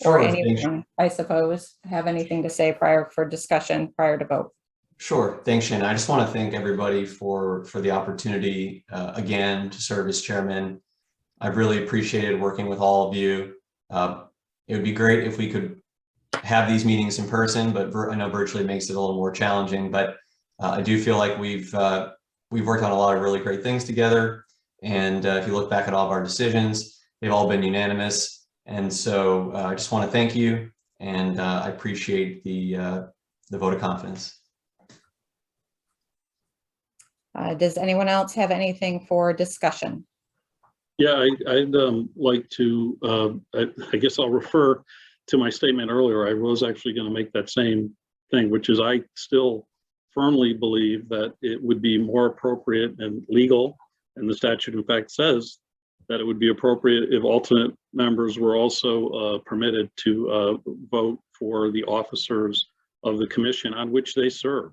Or Sure, anyone, I suppose, have anything to say for discussion prior to vote? Sure, thanks, Shannon. I just want to thank everybody for the opportunity again to serve as chairman. I've really appreciated working with all of you. It would be great if we could have these meetings in person, but I know virtually makes it a little more challenging. But I do feel like we've worked on a lot of really great things together. And if you look back at all of our decisions, they've all been unanimous. And so I just want to thank you, and I appreciate the vote of confidence. Does anyone else have anything for discussion? Yeah, I'd like to, I guess I'll refer to my statement earlier. I was actually going to make that same thing, which is I still firmly believe that it would be more appropriate and legal, and the statute in fact says that it would be appropriate if alternate members were also permitted to vote for the officers of the commission on which they serve.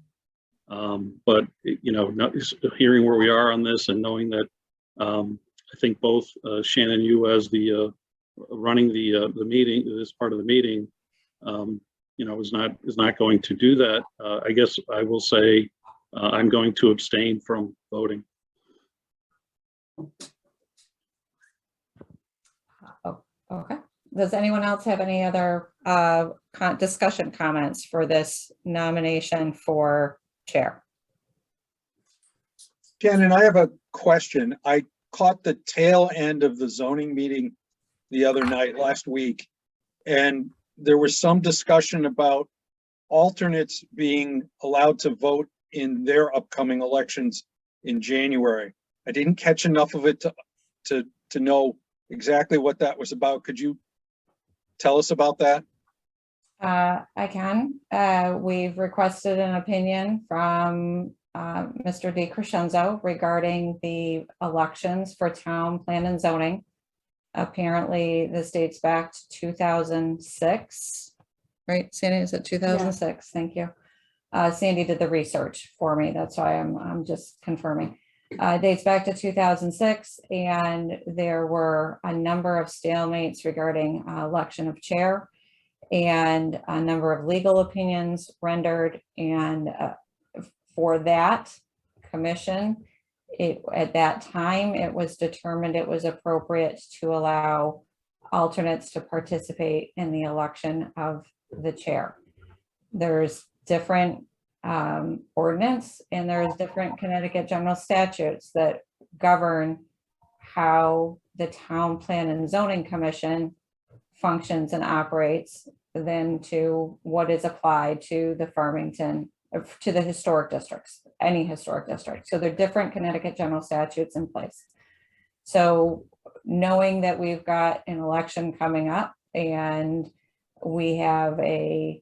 But, you know, hearing where we are on this and knowing that I think both Shannon, you as the running the meeting, this part of the meeting, you know, is not going to do that. I guess I will say I'm going to abstain from voting. Okay. Does anyone else have any other discussion comments for this nomination for chair? Shannon, I have a question. I caught the tail end of the zoning meeting the other night, last week, and there was some discussion about alternates being allowed to vote in their upcoming elections in January. I didn't catch enough of it to know exactly what that was about. Could you tell us about that? I can. We've requested an opinion from Mr. DeCrescenzo regarding the elections for town plan and zoning. Apparently, this dates back to 2006. Right, Sandy, is it 2006? Thank you. Sandy did the research for me. That's why I'm just confirming. Dates back to 2006, and there were a number of stalemates regarding election of chair and a number of legal opinions rendered. And for that commission, at that time, it was determined it was appropriate to allow alternates to participate in the election of the chair. There's different ordinance, and there's different Connecticut general statutes that govern how the town plan and zoning commission functions and operates than to what is applied to the Farmington, to the historic districts, any historic district. So there are different Connecticut general statutes in place. So knowing that we've got an election coming up and we have a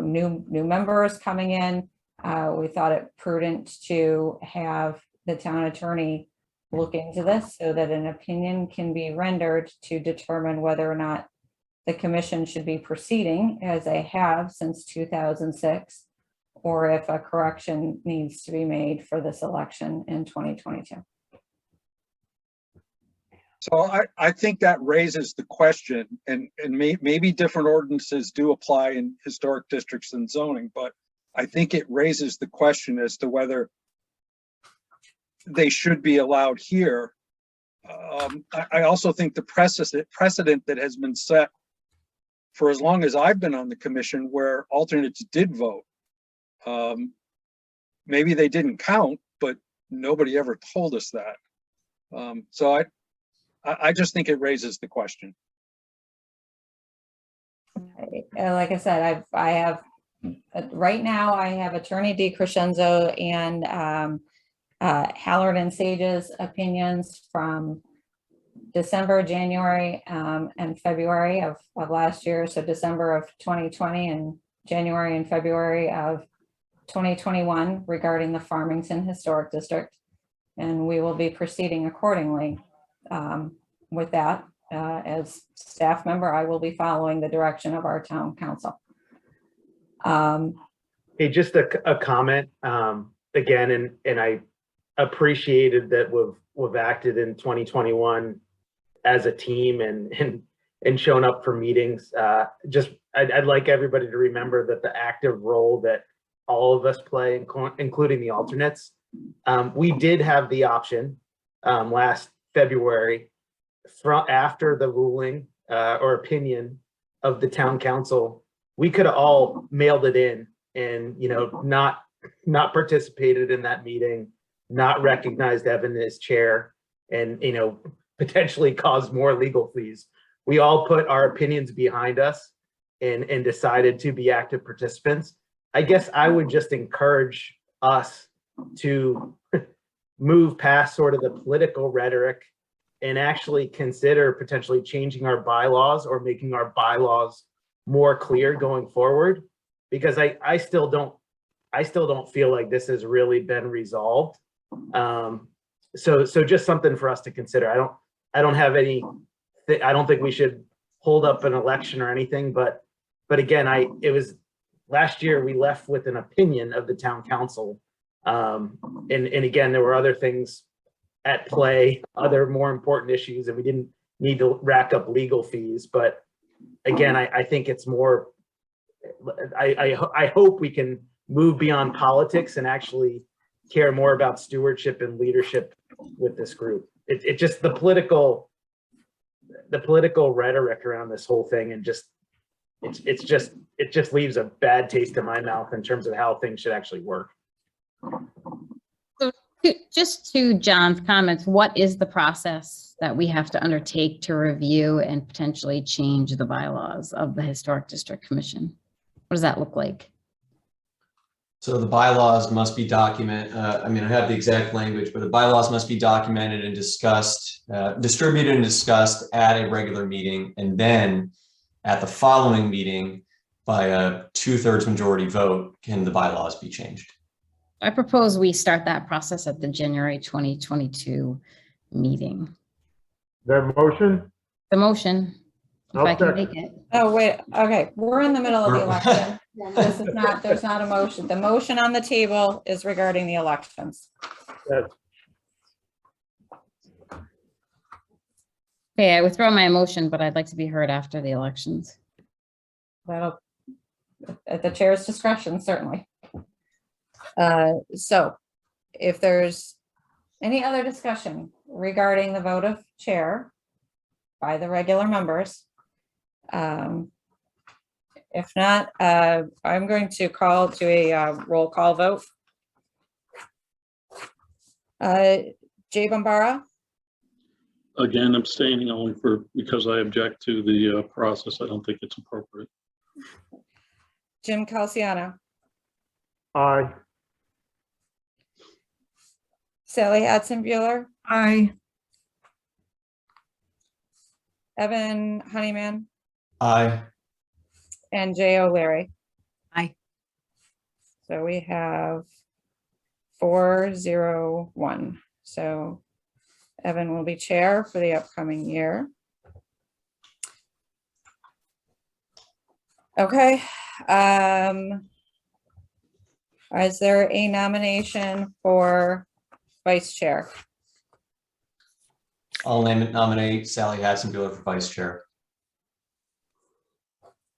new members coming in, we thought it prudent to have the town attorney look into this so that an opinion can be rendered to determine whether or not the commission should be proceeding as they have since 2006, or if a correction needs to be made for this election in 2022. So I think that raises the question, and maybe different ordinances do apply in historic districts and zoning, but I think it raises the question as to whether they should be allowed here. I also think the precedent that has been set for as long as I've been on the commission, where alternates did vote, maybe they didn't count, but nobody ever told us that. So I just think it raises the question. Like I said, I have right now I have Attorney DeCrescenzo and Hallard and Sage's opinions from December, January, and February of last year. So December of 2020 and January and February of 2021 regarding the Farmington Historic District. And we will be proceeding accordingly with that. As staff member, I will be following the direction of our town council. Hey, just a comment again, and I appreciated that we've acted in 2021 as a team and shown up for meetings. I'd like everybody to remember that the active role that all of us play, including the alternates. We did have the option last February, after the ruling or opinion of the town council, we could have all mailed it in and not participated in that meeting, not recognized Evan as chair, and potentially caused more legal fees. We all put our opinions behind us and decided to be active participants. I guess I would just encourage us to move past sort of the political rhetoric and actually consider potentially changing our bylaws or making our bylaws more clear going forward, because I still don't feel like this has really been resolved. So just something for us to consider. I don't think we should hold up an election or anything, but again, it was last year we left with an opinion of the town council. And again, there were other things at play, other more important issues, and we didn't need to rack up legal fees. But again, I think it's more, I hope we can move beyond politics and actually care more about stewardship and leadership with this group. It just, the political the political rhetoric around this whole thing, and it just leaves a bad taste in my mouth in terms of how things should actually work. Just to John's comments, what is the process that we have to undertake to review and potentially change the bylaws of the Historic District Commission? What does that look like? So the bylaws must be documented. I mean, I have the exact language, but the bylaws must be documented and discussed, distributed and discussed at a regular meeting. And then at the following meeting, by a 2/3 majority vote, can the bylaws be changed? I propose we start that process at the January 2022 meeting. That motion? The motion, if I'll I can second. make it. Oh, wait, okay, we're in the middle of the election. This is not, there's not a motion. The motion on the table is regarding the elections. Yes. Okay, I withdraw my motion, but I'd like to be heard after the elections. That'll, at the chair's discretion, certainly. So if there's any other discussion regarding the vote of chair by the regular members, if not, I'm going to call to a roll call vote. Jay Bombara, Again, abstaining only because I object to the process. I don't think it's appropriate. Jim Calciano, Aye. Sally Hadson-Bueller, Aye. Evan Honeyman, Aye. and Jay O'Leary. Aye. So we have 4-0-1. So Evan will be chair for the upcoming year. Okay. Is there a nomination for vice chair? I'll nominate Sally Hadson-Bueller for vice chair.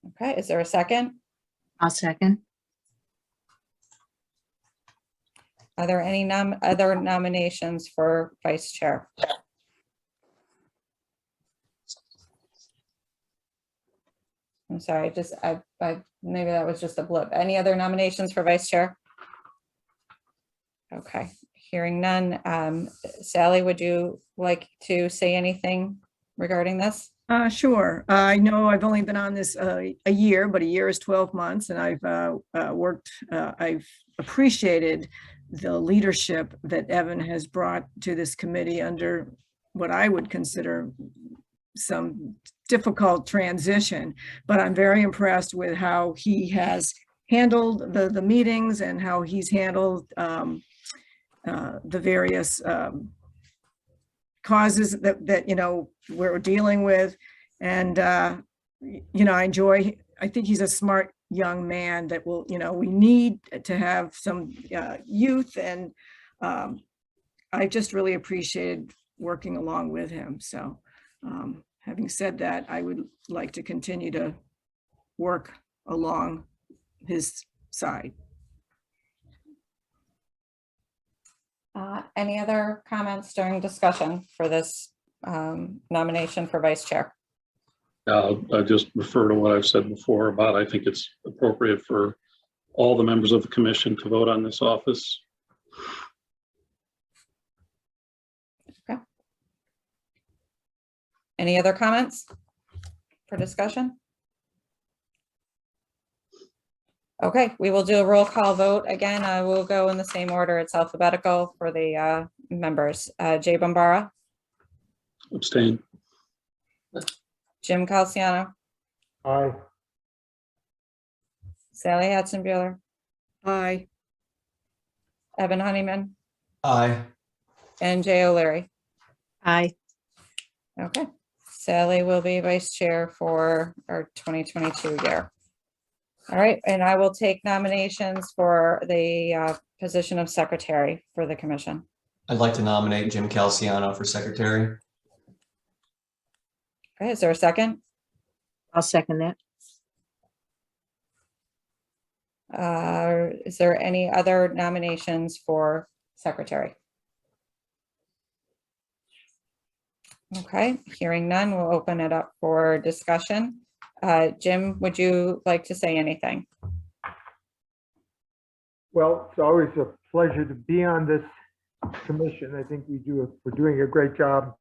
Okay, is there a second? I'll second. Are there any other nominations for vice chair? I'm sorry, maybe that was just a blip. Any other nominations for vice chair? Okay, hearing none. Sally, would you like to say anything regarding this? Sure. I know I've only been on this a year, but a year is 12 months, and I've I've appreciated the leadership that Evan has brought to this committee under what I would consider some difficult transition, but I'm very impressed with how he has handled the meetings and how he's handled the various causes that we're dealing with. And I think he's a smart young man that will, we need to have some youth, and I just really appreciated working along with him. So having said that, I would like to continue to work along his side. Any other comments during discussion for this nomination for vice chair? I just refer to what I've said before about, I think it's appropriate for all the members of the commission to vote on this office. Okay. Any other comments for discussion? Okay, we will do a roll call vote. Again, I will go in the same order. It's alphabetical for the members. Jay Bombara, Abstain. Jim Calciano, Aye. Sally Hadson-Bueller, Aye. Evan Honeyman, Aye. and Jay O'Leary. Aye. Okay, Sally will be vice chair for our 2022 year. All right, and I will take nominations for the position of secretary for the commission. I'd like to nominate Jim Calciano for secretary. Okay, is there a second? I'll second that. Is there any other nominations for secretary? Okay, hearing none, we'll open it up for discussion. Jim, would you like to say anything? Well, it's always a pleasure to be on this commission. I think we're doing a great job.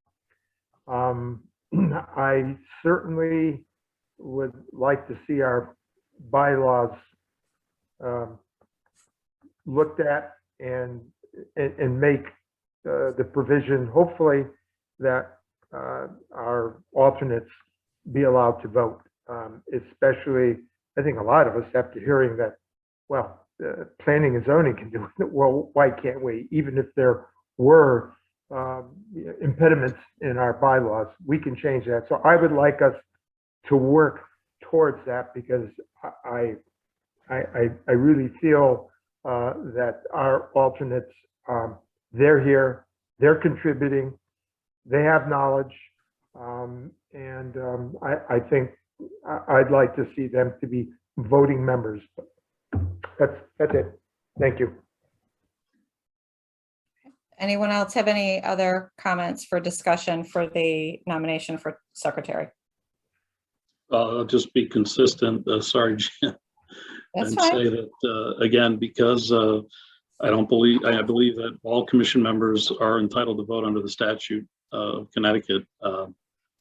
I certainly would like to see our bylaws looked at and make the provision, hopefully, that our alternates be allowed to vote. Especially, I think a lot of us, after hearing that, well, planning and zoning can do it, well, why can't we? Even if there were impediments in our bylaws, we can change that. So I would like us to work towards that, because I really feel that our alternates, they're here, they're contributing, they have knowledge, and I think I'd like to see them to be voting members. That's it. Thank you. Anyone else have any other comments for discussion for the nomination for secretary? I'll just be consistent. Sorry, Jim. That's And fine. say that, again, because I believe that all commission members are entitled to vote under the statute of Connecticut.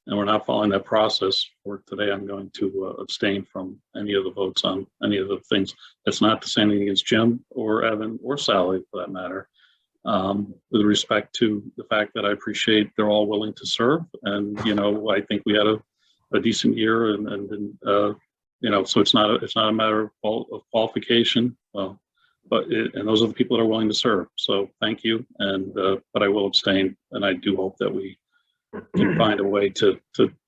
And we're not following that process for today. I'm going to abstain from any of the votes on any of the things. That's not to say anything against Jim or Evan or Sally, for that matter, with respect to the fact that I appreciate they're all willing to serve. And, you know, I think we had a decent year, and you know, so it's not a matter of qualification. Well, and those are the people that are willing to serve. So thank you. And but I will abstain, and I do hope that we can find a way to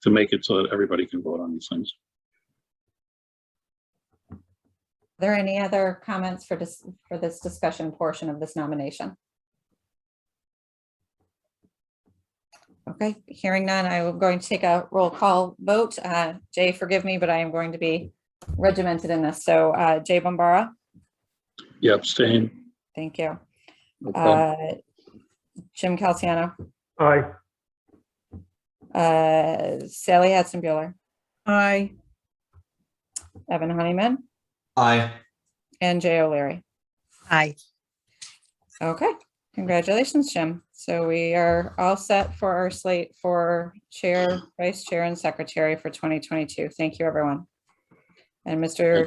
make it so that everybody can vote on these things. Are there any other comments for this discussion portion of this nomination? Okay, hearing none, I am going to take a roll call vote. Jay, forgive me, but I am going to be regimented in this. So Jay Bombara. Yeah, abstain. Thank you. No problem. Jim Calciano. Aye. Sally Hadson-Bueller. Aye. Evan Honeyman. Aye. And Jay O'Leary. Aye. Okay, congratulations, Jim. So we are all set for our slate for chair, vice chair, and secretary for 2022. Thank you, everyone. And Mr.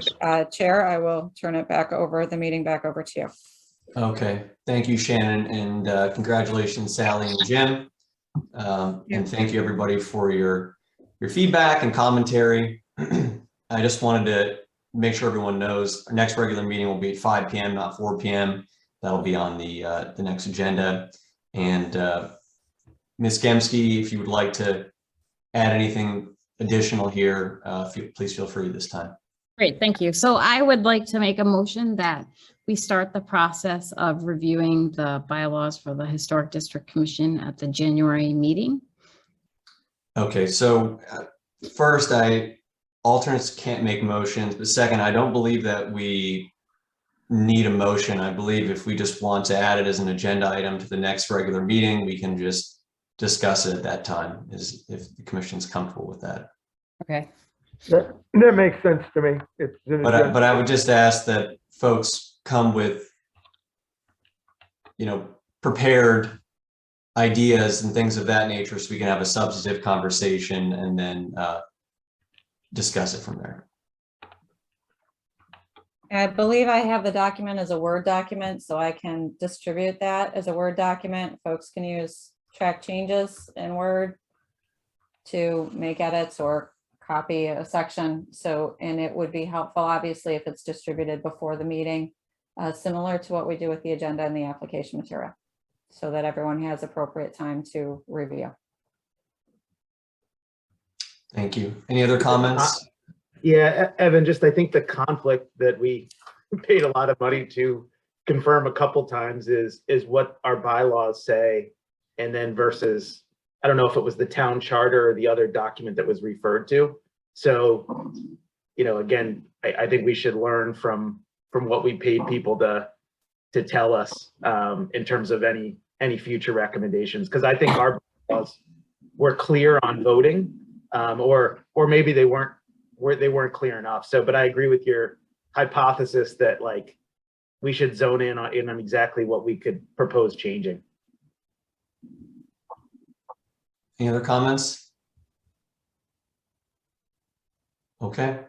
Chair, I will turn it back over, the meeting back over to you. Okay, thank you, Shannon, and congratulations, Sally and Jim. And thank you, everybody, for your feedback and commentary. I just wanted to make sure everyone knows our next regular meeting will be at 5 p.m., not 4 p.m. That'll be on the next agenda. And Ms. Gemske, if you would like to add anything additional here, please feel free this time. Great, thank you. So I would like to make a motion that we start the process of reviewing the bylaws for the Historic District Commission at the January meeting. Okay, so first, alternates can't make motions, but second, I don't believe that we need a motion. I believe if we just want to add it as an agenda item to the next regular meeting, we can just discuss it at that time, if the commission's comfortable with that. Okay. That makes sense to me. It's But I would just ask that folks come with, you know, prepared ideas and things of that nature, so we can have a substantive conversation and then discuss it from there. I believe I have the document as a Word document, so I can distribute that as a Word document. Folks can use track changes in Word to make edits or copy a section. So, and it would be helpful, obviously, if it's distributed before the meeting, similar to what we do with the agenda and the application material, so that everyone has appropriate time to review. Thank you. Any other comments? Yeah, Evan, just I think the conflict that we paid a lot of money to confirm a couple times is what our bylaws say, and then versus, I don't know if it was the town charter or the other document that was referred to. So, you know, again, I think we should learn from what we paid people to tell us in terms of any future recommendations, because I think our bylaws were clear on voting, or maybe they weren't clear enough. So, but I agree with your hypothesis that like we should zone in on exactly what we could propose changing. Any other comments? Okay.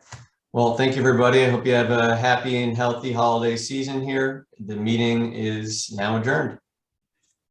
Well, thank you, everybody. I hope you have a happy and healthy holiday season here. The meeting is now adjourned.